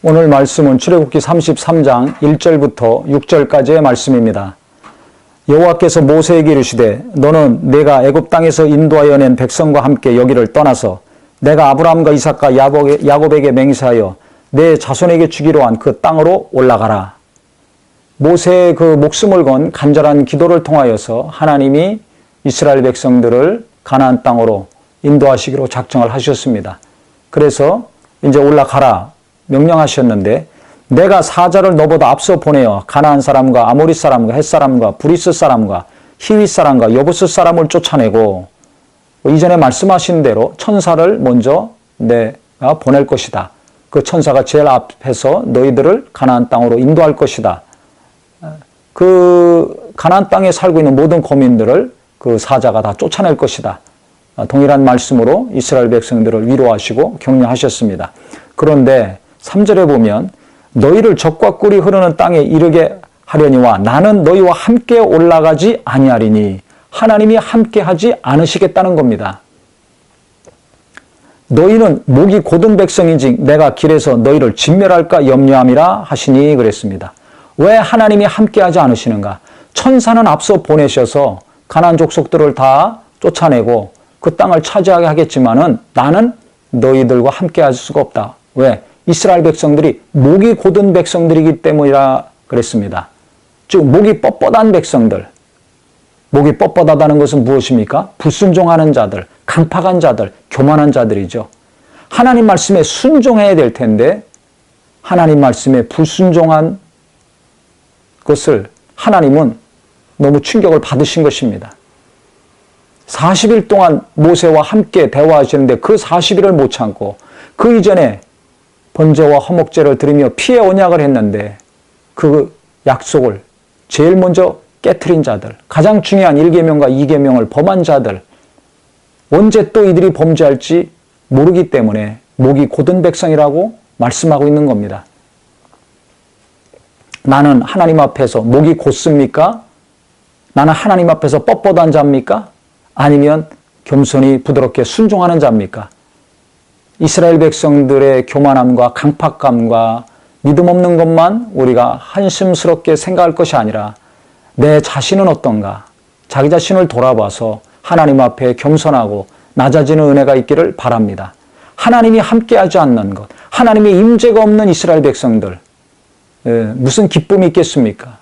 오늘 말씀은 출애굽기 33장 1절부터 6절까지의 말씀입니다. 여호와께서 모세에게 이르시되 너는 내가 애굽 땅에서 인도하여 낸 백성과 함께 여기를 떠나서 내가 아브라함과 이삭과 야곱에게 맹세하여 내 자손에게 주기로 한 그 땅으로 올라가라. 모세의 그 목숨을 건 간절한 기도를 통하여서 하나님이 이스라엘 백성들을 가나안 땅으로 인도하시기로 작정을 하셨습니다. 그래서 이제 올라가라 명령하셨는데 내가 사자를 너보다 앞서 보내어 가나안 사람과 아모리 사람과 헷 사람과 브리스 사람과 히윗 사람과 여부스 사람을 쫓아내고 이전에 말씀하신 대로 천사를 먼저 내가 보낼 것이다. 그 천사가 제일 앞에서 너희들을 가나안 땅으로 인도할 것이다. 그 가나안 땅에 살고 있는 모든 거민들을 그 사자가 다 쫓아낼 것이다. 동일한 말씀으로 이스라엘 백성들을 위로하시고 격려하셨습니다. 그런데 3절에 보면 너희를 적과 꿀이 흐르는 땅에 이르게 하려니와 나는 너희와 함께 올라가지 아니하리니 하나님이 함께 하지 않으시겠다는 겁니다. 너희는 목이 곧은 백성인지 내가 길에서 너희를 진멸할까 염려함이라 하시니 그랬습니다. 왜 하나님이 함께 하지 않으시는가? 천사는 앞서 보내셔서 가나안 족속들을 다 쫓아내고 그 땅을 차지하게 하겠지만은 나는 너희들과 함께 할 수가 없다. 왜? 이스라엘 백성들이 목이 곧은 백성들이기 때문이라 그랬습니다. 즉 목이 뻣뻣한 백성들. 목이 뻣뻣하다는 것은 무엇입니까? 불순종하는 자들, 강팍한 자들, 교만한 자들이죠. 하나님 말씀에 순종해야 될 텐데 하나님 말씀에 불순종한 것을 하나님은 너무 충격을 받으신 것입니다. 40일 동안 모세와 함께 대화하시는데 그 40일을 못 참고 그 이전에 번제와 화목제를 드리며 피의 언약을 했는데 그 약속을 제일 먼저 깨트린 자들, 가장 중요한 1계명과 2계명을 범한 자들, 언제 또 이들이 범죄할지 모르기 때문에 목이 곧은 백성이라고 말씀하고 있는 겁니다. 나는 하나님 앞에서 목이 곧습니까? 나는 하나님 앞에서 뻣뻣한 자입니까? 아니면 겸손히 부드럽게 순종하는 자입니까? 이스라엘 백성들의 교만함과 강팍감과 믿음 없는 것만 우리가 한심스럽게 생각할 것이 아니라 내 자신은 어떤가? 자기 자신을 돌아봐서 하나님 앞에 겸손하고 낮아지는 은혜가 있기를 바랍니다. 하나님이 함께하지 않는 것, 하나님의 임재가 없는 이스라엘 백성들, 무슨 기쁨이 있겠습니까?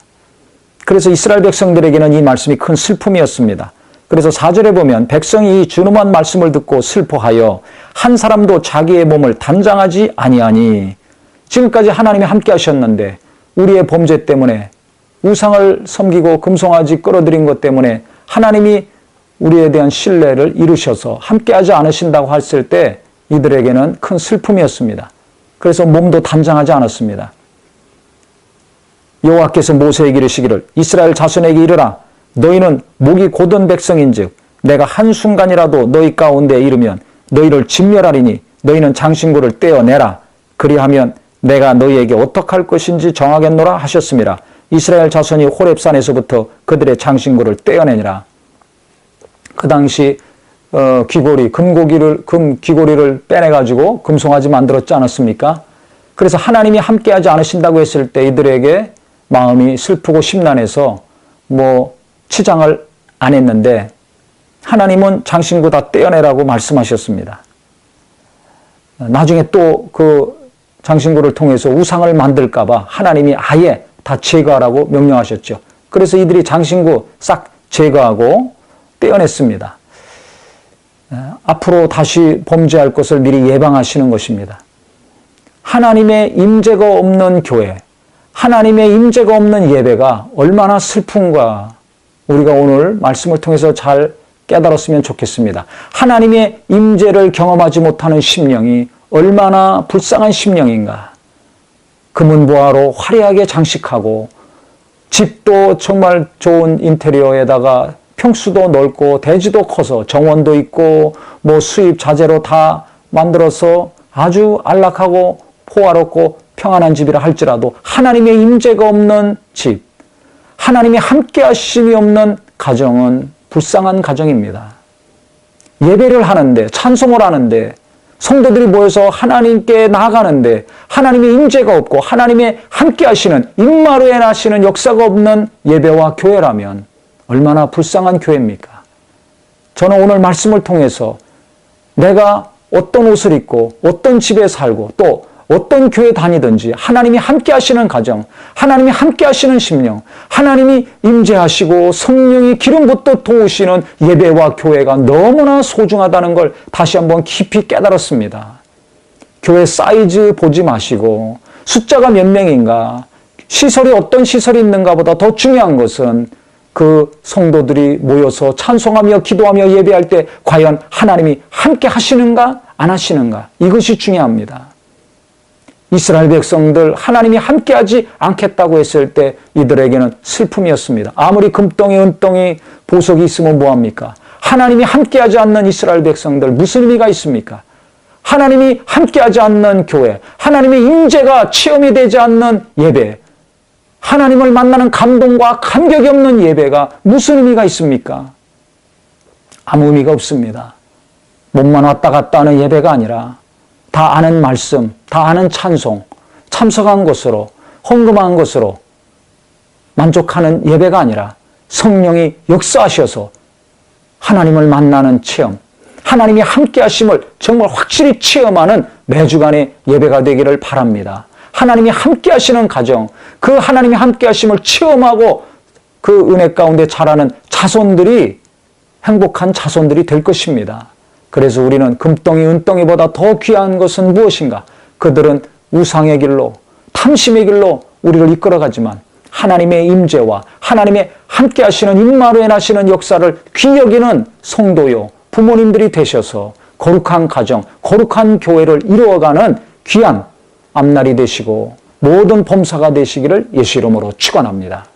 그래서 이스라엘 백성들에게는 이 말씀이 큰 슬픔이었습니다. 그래서 4절에 보면 백성이 이 준엄한 말씀을 듣고 슬퍼하여 한 사람도 자기의 몸을 단장하지 아니하니 지금까지 하나님이 함께 하셨는데 우리의 범죄 때문에 우상을 섬기고 금송아지 끌어들인 것 때문에 하나님이 우리에 대한 신뢰를 이루셔서 함께하지 않으신다고 했을 때 이들에게는 큰 슬픔이었습니다. 그래서 몸도 단장하지 않았습니다. 여호와께서 모세에게 이르시기를 이스라엘 자손에게 이르라 너희는 목이 곧은 백성인즉 내가 한순간이라도 너희 가운데 이르면 너희를 진멸하리니 너희는 장신구를 떼어내라. 그리하면 내가 너희에게 어떡할 것인지 정하겠노라 하셨습니다. 이스라엘 자손이 호렙산에서부터 그들의 장신구를 떼어내니라. 그 당시 귀고리, 금 귀고리를 빼내가지고 금송아지 만들었지 않았습니까? 그래서 하나님이 함께하지 않으신다고 했을 때 이들에게 마음이 슬프고 심란해서 치장을 안 했는데 하나님은 장신구 다 떼어내라고 말씀하셨습니다. 나중에 또 그 장신구를 통해서 우상을 만들까봐 하나님이 아예 다 제거하라고 명령하셨죠. 그래서 이들이 장신구 싹 제거하고 떼어냈습니다. 앞으로 다시 범죄할 것을 미리 예방하시는 것입니다. 하나님의 임재가 없는 교회, 하나님의 임재가 없는 예배가 얼마나 슬픈가 우리가 오늘 말씀을 통해서 잘 깨달았으면 좋겠습니다. 하나님의 임재를 경험하지 못하는 심령이 얼마나 불쌍한 심령인가. 금은보화로 화려하게 장식하고 집도 정말 좋은 인테리어에다가 평수도 넓고 대지도 커서 정원도 있고 수입 자재로 다 만들어서 아주 안락하고 포화롭고 평안한 집이라 할지라도 하나님의 임재가 없는 집, 하나님의 함께 하심이 없는 가정은 불쌍한 가정입니다. 예배를 하는데 찬송을 하는데 성도들이 모여서 하나님께 나아가는데 하나님의 임재가 없고 하나님의 함께 하시는 임마누엘 하시는 역사가 없는 예배와 교회라면 얼마나 불쌍한 교회입니까? 저는 오늘 말씀을 통해서 내가 어떤 옷을 입고 어떤 집에 살고 또 어떤 교회 다니든지 하나님이 함께 하시는 가정, 하나님이 함께 하시는 심령, 하나님이 임재하시고 성령이 기름 붓듯 도우시는 예배와 교회가 너무나 소중하다는 걸 다시 한번 깊이 깨달았습니다. 교회 사이즈 보지 마시고 숫자가 몇 명인가, 시설이 어떤 시설이 있는가보다 더 중요한 것은 그 성도들이 모여서 찬송하며 기도하며 예배할 때 과연 하나님이 함께 하시는가 안 하시는가, 이것이 중요합니다. 이스라엘 백성들 하나님이 함께하지 않겠다고 했을 때 이들에게는 슬픔이었습니다. 아무리 금덩이 은덩이 보석이 있으면 뭐합니까? 하나님이 함께하지 않는 이스라엘 백성들 무슨 의미가 있습니까? 하나님이 함께하지 않는 교회, 하나님의 임재가 체험이 되지 않는 예배, 하나님을 만나는 감동과 감격이 없는 예배가 무슨 의미가 있습니까? 아무 의미가 없습니다. 몸만 왔다 갔다 하는 예배가 아니라 다 아는 말씀, 다 아는 찬송, 참석한 것으로, 헌금한 것으로 만족하는 예배가 아니라 성령이 역사하셔서 하나님을 만나는 체험, 하나님이 함께 하심을 정말 확실히 체험하는 매주간의 예배가 되기를 바랍니다. 하나님이 함께 하시는 가정, 그 하나님이 함께 하심을 체험하고 그 은혜 가운데 자라는 자손들이 행복한 자손들이 될 것입니다. 그래서 우리는 금덩이 은덩이보다 더 귀한 것은 무엇인가? 그들은 우상의 길로, 탐심의 길로 우리를 이끌어가지만 하나님의 임재와 하나님의 함께 하시는 임마누엘 하시는 역사를 귀히 여기는 성도요 부모님들이 되셔서 거룩한 가정, 거룩한 교회를 이루어가는 귀한 앞날이 되시고 모든 범사가 되시기를 예수 이름으로 축원합니다.